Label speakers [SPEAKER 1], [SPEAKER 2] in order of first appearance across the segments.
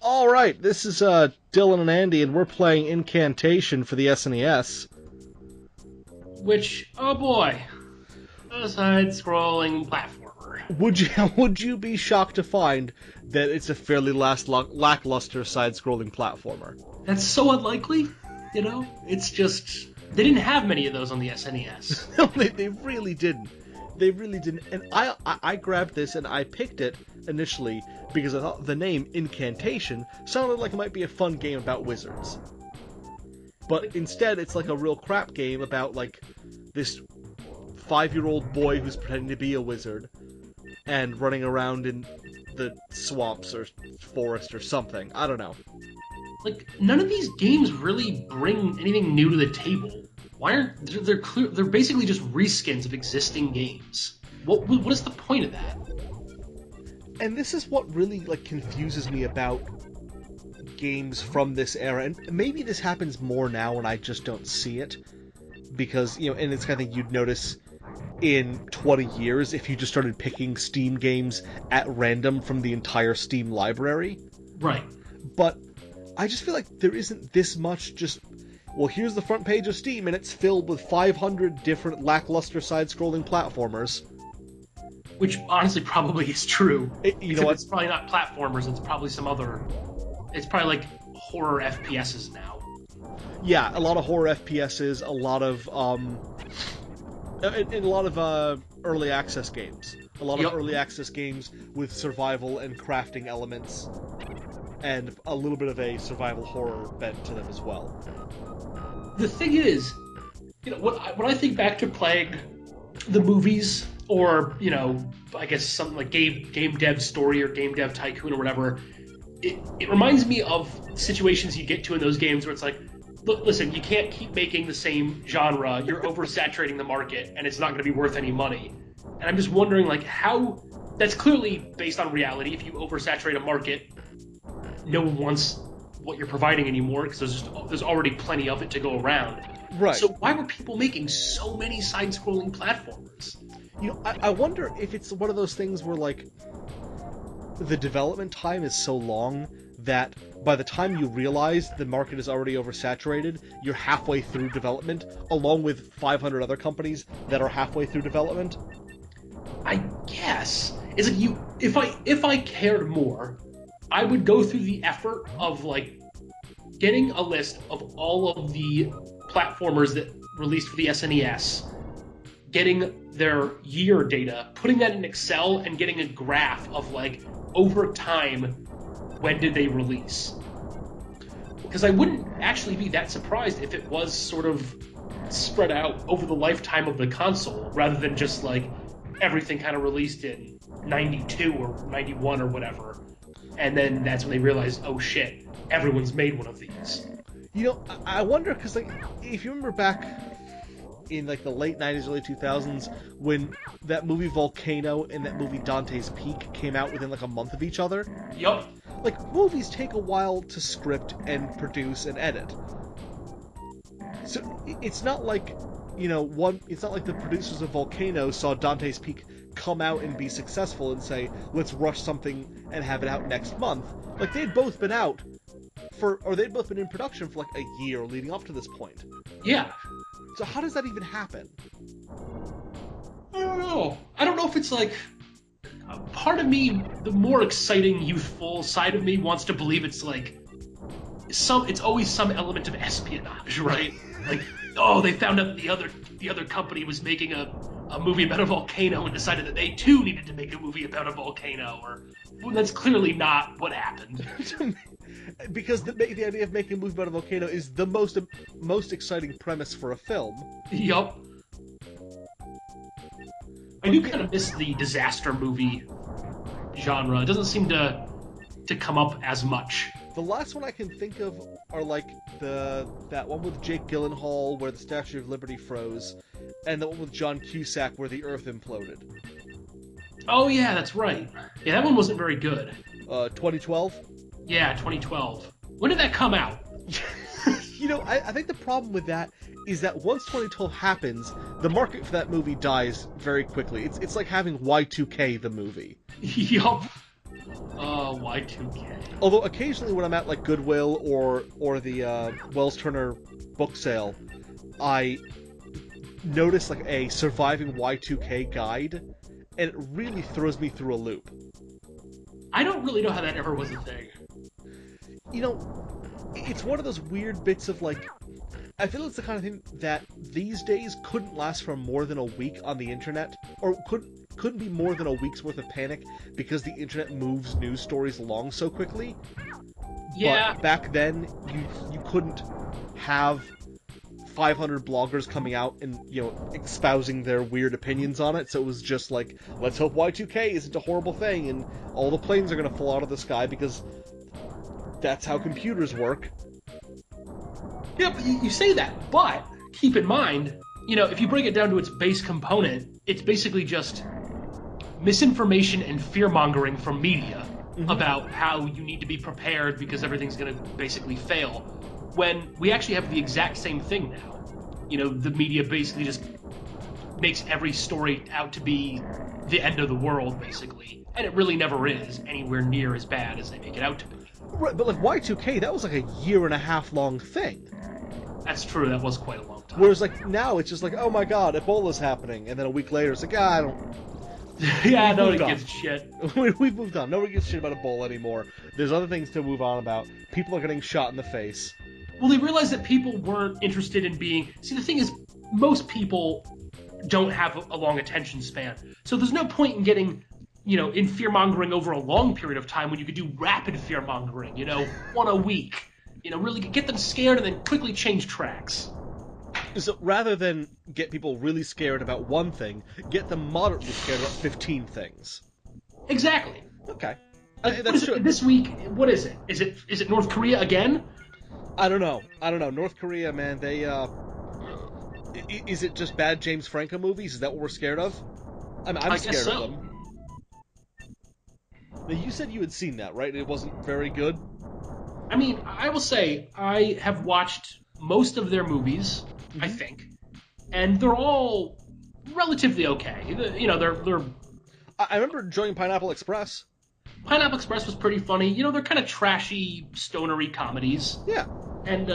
[SPEAKER 1] All right, this is Dillon and Andy, and we're playing Incantation for the SNES.
[SPEAKER 2] Which, oh boy, a side-scrolling platformer.
[SPEAKER 1] Would you be shocked to find that it's a fairly lackluster side-scrolling platformer?
[SPEAKER 2] That's so unlikely, you know? It's just, they didn't have many of those on the SNES.
[SPEAKER 1] No, they really didn't. They really didn't. And I grabbed this and I picked it initially because I thought the name Incantation sounded like it might be a fun game about wizards. But instead, it's like a real crap game about, like, this 5-year-old boy who's pretending to be a wizard and running around in the swamps or forest or something. I don't know.
[SPEAKER 2] Like, none of these games really bring anything new to the table. Why aren't they're basically just reskins of existing games? What is the point of that?
[SPEAKER 1] And this is what really, like, confuses me about games from this era, and maybe this happens more now and I just don't see it, because, you know, and it's kind of thing you'd notice in 20 years if you just started picking Steam games at random from the entire Steam library.
[SPEAKER 2] Right.
[SPEAKER 1] But I just feel like there isn't this much just, well, here's the front page of Steam and it's filled with 500 different lackluster side-scrolling platformers.
[SPEAKER 2] Which honestly probably is true.
[SPEAKER 1] You know what?
[SPEAKER 2] It's probably not platformers, it's probably some other... It's probably like horror FPSs now.
[SPEAKER 1] Yeah, a lot of horror FPSs, a lot of early access games. A lot of early access games with survival and crafting elements, and a little bit of a survival horror bent to them as well.
[SPEAKER 2] The thing is, you know, when I think back to playing the movies, or, you know, I guess something like Game Dev Story or Game Dev Tycoon or whatever, it reminds me of situations you get to in those games where it's like, look, listen, you can't keep making the same genre. You're oversaturating the market, and it's not going to be worth any money. And I'm just wondering, like, how... That's clearly based on reality. If you oversaturate a market, no one wants what you're providing anymore, because there's already plenty of it to go around.
[SPEAKER 1] Right.
[SPEAKER 2] So why were people making so many side-scrolling platformers?
[SPEAKER 1] You know, I wonder if it's one of those things where, like, the development time is so long that by the time you realize the market is already oversaturated, you're halfway through development, along with 500 other companies that are halfway through development.
[SPEAKER 2] I guess. It's like if I cared more, I would go through the effort of, like, getting a list of all of the platformers that released for the SNES, getting their year data, putting that in Excel, and getting a graph of, like, over time, when did they release? Because I wouldn't actually be that surprised if it was sort of spread out over the lifetime of the console, rather than just, like, everything kind of released in 92 or 91 or whatever, and then that's when they realized, oh shit, everyone's made one of these.
[SPEAKER 1] You know, I wonder, because, like, if you remember back in, like, the late 90s, early 2000s, when that movie Volcano and that movie Dante's Peak came out within, like, a month of each other.
[SPEAKER 2] Yup.
[SPEAKER 1] Like, movies take a while to script and produce and edit. So, it's not like, you know, it's not like the producers of Volcano saw Dante's Peak come out and be successful and say, let's rush something and have it out next month. Like, they'd both been out they'd both been in production for, like, a year leading up to this point.
[SPEAKER 2] Yeah.
[SPEAKER 1] So how does that even happen?
[SPEAKER 2] I don't know. I don't know if it's like... Part of me, the more exciting, youthful side of me, wants to believe it's like... It's always some element of espionage, right? Like, oh, they found out the other company was making a movie about a volcano and decided that they too needed to make a movie about a volcano, or... Well, that's clearly not what happened.
[SPEAKER 1] Because the idea of making a movie about a volcano is the most exciting premise for a film.
[SPEAKER 2] Yup. I do kind of miss the disaster movie genre. It doesn't seem to come up as much.
[SPEAKER 1] The last one I can think of are, like, that one with Jake Gyllenhaal where the Statue of Liberty froze, and the one with John Cusack where the Earth imploded.
[SPEAKER 2] Oh yeah, that's right. Yeah, that one wasn't very good.
[SPEAKER 1] 2012?
[SPEAKER 2] Yeah, 2012. When did that come out?
[SPEAKER 1] You know, I think the problem with that is that once 2012 happens, the market for that movie dies very quickly. It's like having Y2K the movie.
[SPEAKER 2] Yup. Y2K.
[SPEAKER 1] Although occasionally when I'm at like Goodwill or the Wells Turner book sale, I notice like a surviving Y2K guide, and it really throws me through a loop.
[SPEAKER 2] I don't really know how that ever was a thing.
[SPEAKER 1] You know, it's one of those weird bits of like, I feel it's the kind of thing that these days couldn't last for more than a week on the internet, or couldn't be more than a week's worth of panic because the internet moves news stories along so quickly.
[SPEAKER 2] Yeah.
[SPEAKER 1] But back then, you couldn't have 500 bloggers coming out and, espousing their weird opinions on it, so it was just like, let's hope Y2K isn't a horrible thing and all the planes are going to fall out of the sky because that's how computers work.
[SPEAKER 2] Yeah, but you say that, but keep in mind, if you break it down to its base component, it's basically just misinformation and fear-mongering from media about how you need to be prepared because everything's going to basically fail, when we actually have the exact same thing now. The media basically just makes every story out to be the end of the world, basically, and it really never is anywhere near as bad as they make it out to be.
[SPEAKER 1] Right, but like Y2K, that was like a 1.5 year long thing.
[SPEAKER 2] That's true, that was quite a long time.
[SPEAKER 1] Whereas like now it's just like, oh my god, Ebola's happening, and then a week later it's like, I don't...
[SPEAKER 2] Yeah, nobody gives a shit.
[SPEAKER 1] We've moved on. Nobody gives a shit about Ebola anymore. There's other things to move on about. People are getting shot in the face.
[SPEAKER 2] Well, they realized that people weren't interested in being... See, the thing is, most people don't have a long attention span. So there's no point in getting, in fear-mongering over a long period of time when you could do rapid fear-mongering, one a week. Really get them scared and then quickly change tracks.
[SPEAKER 1] So rather than get people really scared about one thing, get them moderately scared about 15 things.
[SPEAKER 2] Exactly.
[SPEAKER 1] Okay.
[SPEAKER 2] That's true. This week, what is it? Is it North Korea again?
[SPEAKER 1] I don't know. North Korea, man, they, is it just bad James Franco movies? Is that what we're scared of? I'm scared of them. Now, you said you had seen that, right? It wasn't very good?
[SPEAKER 2] I mean, I will say, I have watched most of their movies, I think, and they're all relatively okay. They're...
[SPEAKER 1] I remember enjoying Pineapple Express.
[SPEAKER 2] Pineapple Express was pretty funny. They're kind of trashy, stonery comedies.
[SPEAKER 1] Yeah.
[SPEAKER 2] And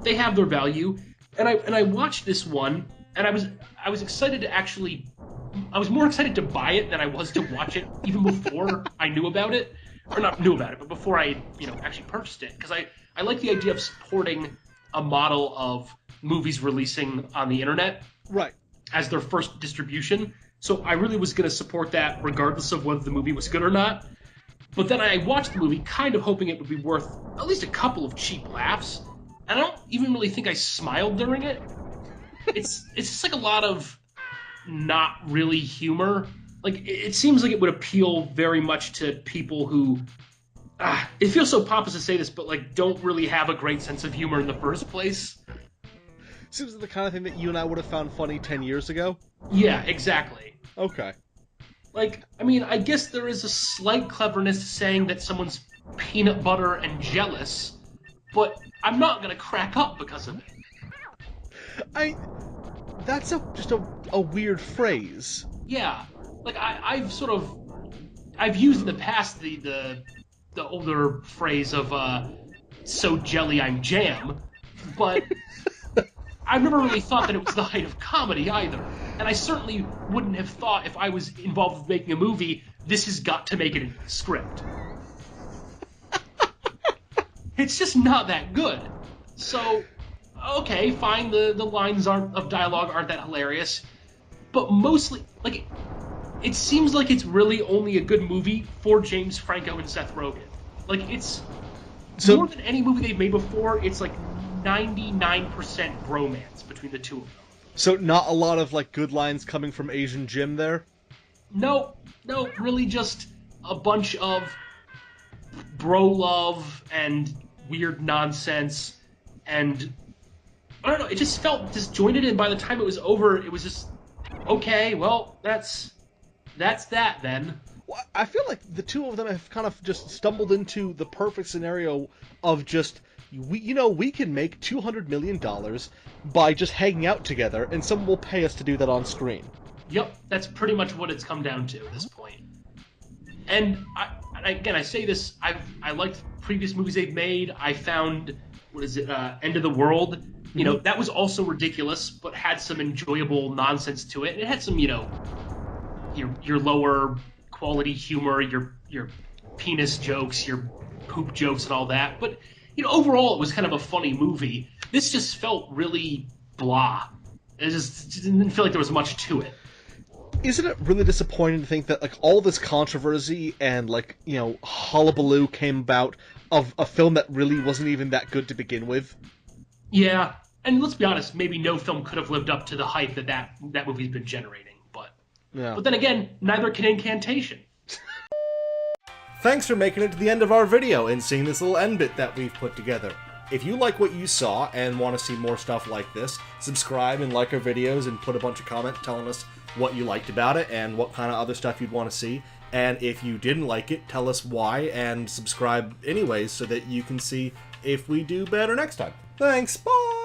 [SPEAKER 2] they have their value. And I watched this one, and I was excited to actually... I was more excited to buy it than I was to watch it, even before I knew about it. Or not knew about it, but before I, actually purchased it. Because I like the idea of supporting a model of movies releasing on the internet.
[SPEAKER 1] Right.
[SPEAKER 2] As their first distribution. So I really was going to support that regardless of whether the movie was good or not. But then I watched the movie kind of hoping it would be worth at least a couple of cheap laughs. And I don't even really think I smiled during it. It's just like a lot of not really humor. Like, it seems like it would appeal very much to people who... it feels so pompous to say this, but, like, don't really have a great sense of humor in the first place.
[SPEAKER 1] Seems like the kind of thing that you and I would have found funny 10 years ago?
[SPEAKER 2] Yeah, exactly.
[SPEAKER 1] Okay.
[SPEAKER 2] Like, I mean, I guess there is a slight cleverness to saying that someone's peanut butter and jealous, but I'm not gonna crack up because of it.
[SPEAKER 1] That's just a weird phrase.
[SPEAKER 2] Yeah. Like, I've used in the past the older phrase of, so jelly I'm jam, but I've never really thought that it was the height of comedy either. And I certainly wouldn't have thought if I was involved with making a movie, this has got to make it in the script. It's just not that good. So, okay, fine, the lines of dialogue aren't that hilarious, but mostly, like, it seems like it's really only a good movie for James Franco and Seth Rogen. Like, it's more than any movie they've made before, it's like 99% bromance between the two of them.
[SPEAKER 1] So not a lot of, like, good lines coming from Asian Jim there?
[SPEAKER 2] No, really just a bunch of bro love and weird nonsense, and I don't know, it just felt disjointed, and by the time it was over, it was just, okay, well, that's that then.
[SPEAKER 1] Well, I feel like the two of them have kind of just stumbled into the perfect scenario of just, we can make $200 million by just hanging out together, and someone will pay us to do that on screen.
[SPEAKER 2] Yep, that's pretty much what it's come down to at this point. And again, I say this, I liked previous movies they've made. I found, what is it, End of the World. You know, that was also ridiculous, but had some enjoyable nonsense to it. It had some, you know, your lower quality humor, your penis jokes, your poop jokes, and all that. But you know, overall, it was kind of a funny movie. This just felt really blah. It just didn't feel like there was much to it.
[SPEAKER 1] Isn't it really disappointing to think that like all this controversy and like, you know, hullabaloo came about of a film that really wasn't even that good to begin with?
[SPEAKER 2] Yeah, and let's be honest, maybe no film could have lived up to the hype that movie's been generating. But then again, neither can Incantation.
[SPEAKER 1] Thanks for making it to the end of our video and seeing this little end bit that we've put together. If you like what you saw and want to see more stuff like this, subscribe and like our videos and put a bunch of comments telling us what you liked about it and what kind of other stuff you'd want to see. And if you didn't like it, tell us why and subscribe anyways so that you can see if we do better next time. Thanks, bye!